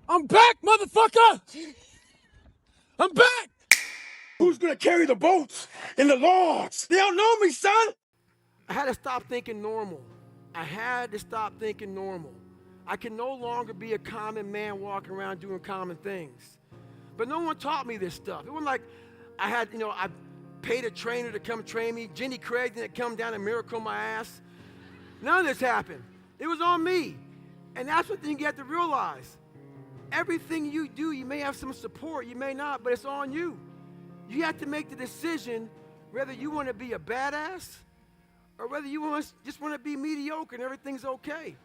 I'm back, motherfucker! I'm back! Who's gonna carry the boats and the logs? They don't know me, son! I had to stop thinking normal. I had to stop thinking normal. I can no longer be a common man walking around doing common things. But no one taught me this stuff. It wasn't like I had, I paid a trainer to come train me. Jenny Craig didn't come down and miracle my ass. None of this happened. It was on me. And that's what you have to realize. Everything you do, you may have some support, you may not, but it's on you. You have to make the decision whether you want to be a badass or whether you just want to be mediocre and everything's okay.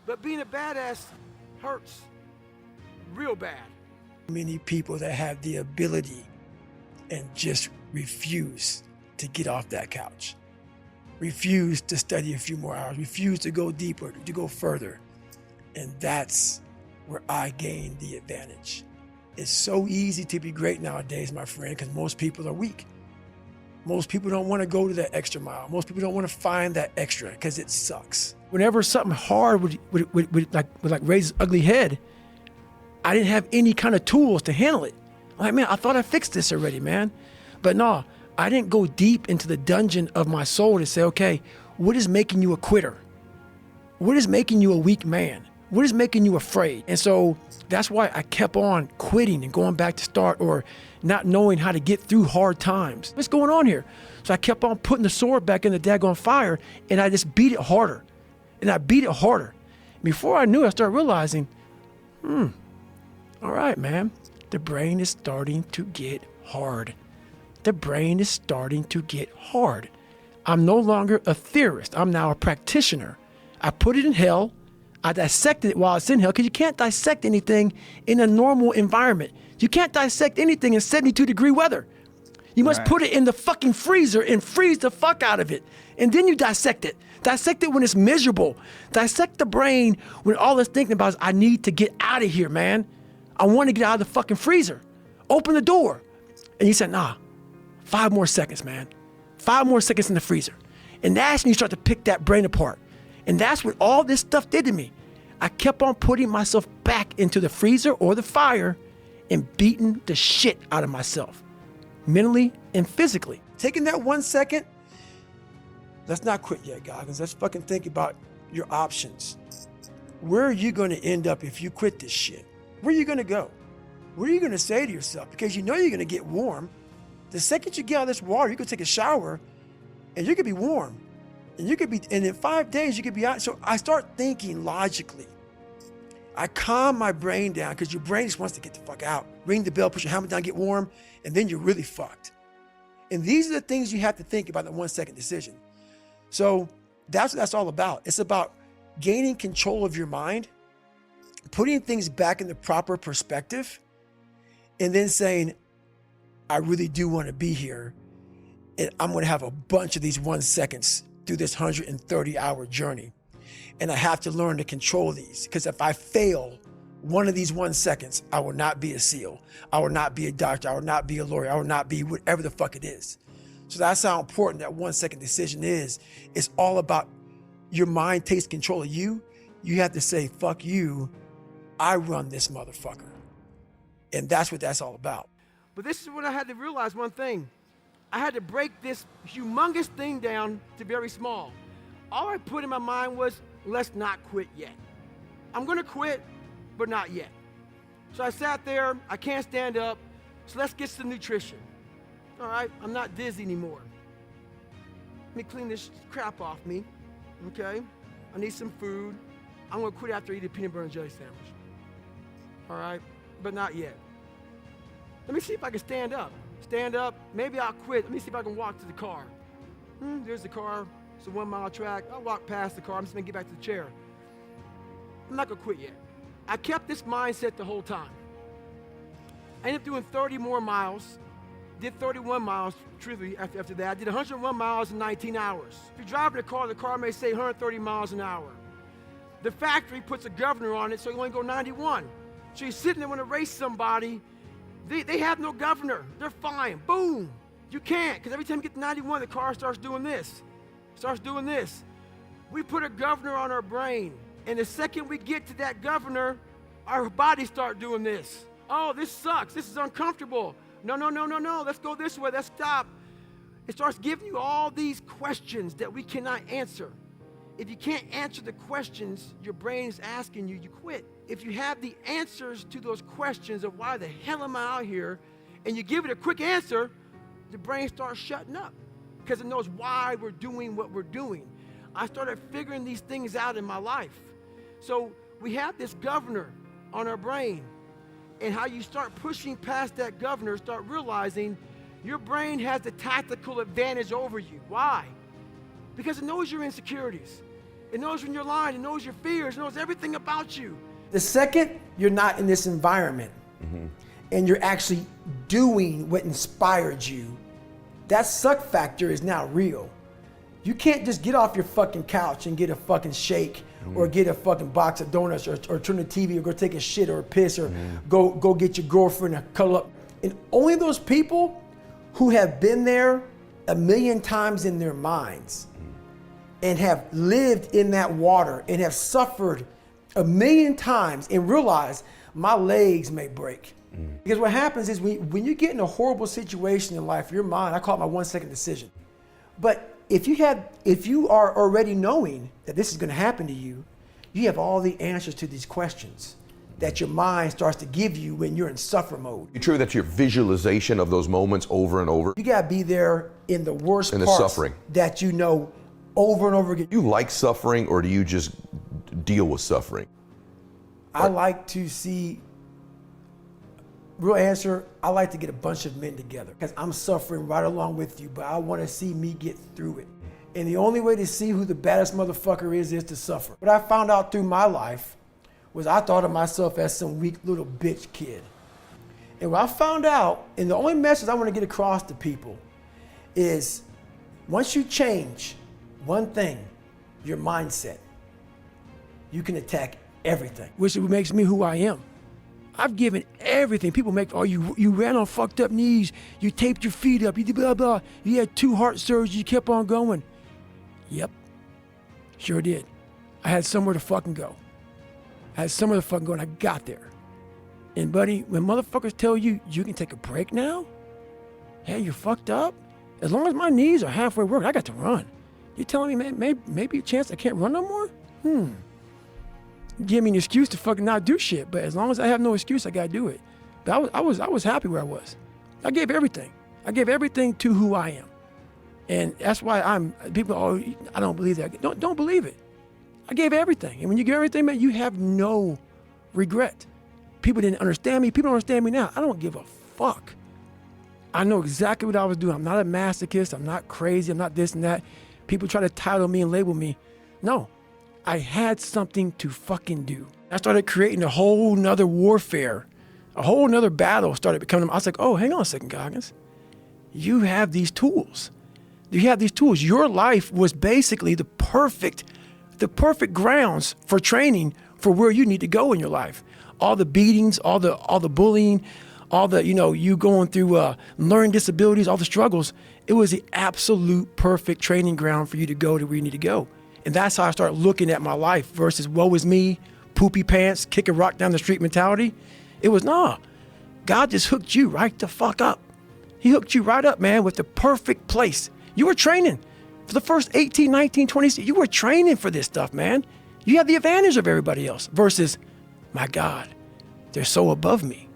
But being a badass hurts real bad. Many people that have the ability and just refuse to get off that couch, refuse to study a few more hours, refuse to go deeper, to go further. And that's where I gain the advantage. It's so easy to be great nowadays, my friend, because most people are weak. Most people don't want to go to that extra mile. Most people don't want to find that extra because it sucks. Whenever something hard would raise its ugly head, I didn't have any kind of tools to handle it. I'm like, man, I thought I fixed this already, man. But no, I didn't go deep into the dungeon of my soul to say, okay, what is making you a quitter? What is making you a weak man? What is making you afraid? And so that's why I kept on quitting and going back to start or not knowing how to get through hard times. What's going on here? So I kept on putting the sword back in the daggone fire and I just beat it harder. And I beat it harder. Before I knew it, I started realizing, all right, man, the brain is starting to get hard. The brain is starting to get hard. I'm no longer a theorist. I'm now a practitioner. I put it in hell. I dissected it while it's in hell because you can't dissect anything in a normal environment. You can't dissect anything in 72-degree weather. You must put it in the fucking freezer and freeze the fuck out of it. And then you dissect it. Dissect it when it's miserable. Dissect the brain when all it's thinking about is, I need to get out of here, man. I want to get out of the fucking freezer. Open the door. And you said, nah, 5 more seconds, man. 5 more seconds in the freezer. And that's when you start to pick that brain apart. And that's what all this stuff did to me. I kept on putting myself back into the freezer or the fire and beating the shit out of myself, mentally and physically. Taking that 1 second, let's not quit yet, Goggins. Let's fucking think about your options. Where are you going to end up if you quit this shit? Where are you going to go? What are you going to say to yourself? Because you know you're going to get warm. The second you get out of this water, you could take a shower and you could be warm. And in 5 days, you could be out. So I start thinking logically. I calm my brain down because your brain just wants to get the fuck out. Ring the bell, put your helmet down, get warm, and then you're really fucked. And these are the things you have to think about in the 1 second decision. So that's what that's all about. It's about gaining control of your mind, putting things back in the proper perspective, and then saying, I really do want to be here. And I'm going to have a bunch of these 1 seconds through this 130-hour journey. And I have to learn to control these, because if I fail one of these 1 seconds, I will not be a SEAL. I will not be a doctor. I will not be a lawyer. I will not be whatever the fuck it is. So that's how important that 1 second decision is. It's all about your mind takes control of you. You have to say, fuck you. I run this motherfucker. And that's what that's all about. But this is when I had to realize one thing. I had to break this humongous thing down to very small. All I put in my mind was, let's not quit yet. I'm gonna quit, but not yet. So I sat there, I can't stand up, so let's get some nutrition. All right, I'm not dizzy anymore. Let me clean this crap off me, okay? I need some food. I'm gonna quit after I eat a peanut butter and jelly sandwich. All right, but not yet. Let me see if I can stand up. Stand up, maybe I'll quit. Let me see if I can walk to the car. There's the car. It's a 1 mile track. I'll walk past the car. I'm just gonna get back to the chair. I'm not gonna quit yet. I kept this mindset the whole time. I ended up doing 30 more miles. Did 31 miles, truthfully, after that. I did 101 miles in 19 hours. If you're driving a car, the car may say 130 miles an hour. The factory puts a governor on it, so you only go 91. So you're sitting there when to race somebody. They have no governor. They're fine. Boom. You can't, because every time you get to 91, the car starts doing this. We put a governor on our brain. And the second we get to that governor, our bodies start doing this. Oh, this sucks. This is uncomfortable. No, no, no, no, no. Let's go this way. Let's stop. It starts giving you all these questions that we cannot answer. If you can't answer the questions your brain is asking you, you quit. If you have the answers to those questions of why the hell am I out here, and you give it a quick answer, the brain starts shutting up because it knows why we're doing what we're doing. I started figuring these things out in my life. So we have this governor on our brain, and how you start pushing past that governor, start realizing your brain has the tactical advantage over you. Why? Because it knows your insecurities. It knows when you're lying. It knows your fears. It knows everything about you. The second you're not in this environment and you're actually doing what inspired you, that suck factor is now real. You can't just get off your fucking couch and get a fucking shake or get a fucking box of donuts or turn the TV or go take a shit or a piss or go get your girlfriend to cuddle up. And only those people who have been there a million times in their minds and have lived in that water and have suffered a million times and realize my legs may break. Because what happens is when you get in a horrible situation in life, your mind, I call it my 1 second decision. But if you are already knowing that this is gonna happen to you, you have all the answers to these questions that your mind starts to give you when you're in suffer mode. It's true that your visualization of those moments over and over. You gotta be there in the worst In the parts suffering. that you know over and over again. Do you like suffering, or do you just deal with suffering? I like to see, real answer, I like to get a bunch of men together because I'm suffering right along with you, but I want to see me get through it. And the only way to see who the baddest motherfucker is to suffer. What I found out through my life was I thought of myself as some weak little bitch kid. And what I found out, and the only message I want to get across to people is once you change one thing, your mindset, you can attack everything. Which makes me who I am. I've given everything. People make, oh, you ran on fucked up knees, you taped your feet up, you did blah, blah. You had 2 heart surgeries, you kept on going. Yep, sure did. I had somewhere to fucking go. And I got there. And buddy, when motherfuckers tell you, you can take a break now? Hey, you're fucked up? As long as my knees are halfway worked, I got to run. You telling me, man, maybe a chance I can't run no more? Give me an excuse to fucking not do shit, but as long as I have no excuse, I gotta do it. But I was happy where I was. I gave everything. I gave everything to who I am. And that's why people, oh, I don't believe that. Don't believe it. I gave everything. And when you give everything, man, you have no regret. People didn't understand me. People don't understand me now. I don't give a fuck. I know exactly what I was doing. I'm not a masochist. I'm not crazy. I'm not this and that. People try to title me and label me. No, I had something to fucking do. I started creating a whole nother warfare. A whole nother battle started becoming. I was like, oh, hang on a second, Goggins. You have these tools. You have these tools. Your life was basically the perfect grounds for training for where you need to go in your life. All the beatings, all the bullying, all the, you going through learning disabilities, all the struggles. It was the absolute perfect training ground for you to go to where you need to go. And that's how I started looking at my life versus woe is me, poopy pants, kick a rock down the street mentality. It was, nah, God just hooked you right the fuck up. He hooked you right up, man, with the perfect place. You were training for the first 18, 19, 20, you were training for this stuff, man. You have the advantage of everybody else versus, my God, they're so above me.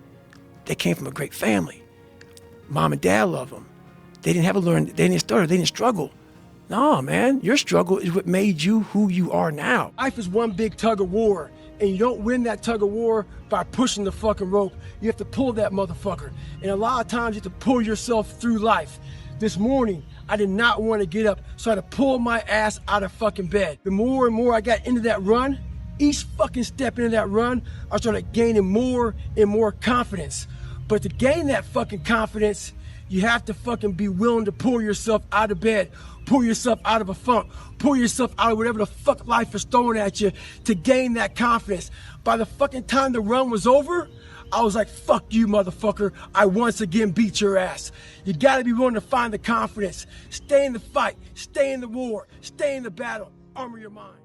They came from a great family. Mom and dad love them. They didn't have to learn, they didn't stutter, they didn't struggle. No, man, your struggle is what made you who you are now. Life is one big tug of war, and you don't win that tug of war by pushing the fucking rope. You have to pull that motherfucker. And a lot of times you have to pull yourself through life. This morning, I did not want to get up, so I had to pull my ass out of fucking bed. The more and more I got into that run, each fucking step into that run, I started gaining more and more confidence. But to gain that fucking confidence, you have to fucking be willing to pull yourself out of bed, pull yourself out of a funk, pull yourself out of whatever the fuck life is throwing at you to gain that confidence. By the fucking time the run was over, I was like, fuck you, motherfucker. I once again beat your ass. You gotta be willing to find the confidence. Stay in the fight, stay in the war, stay in the battle, armor your mind.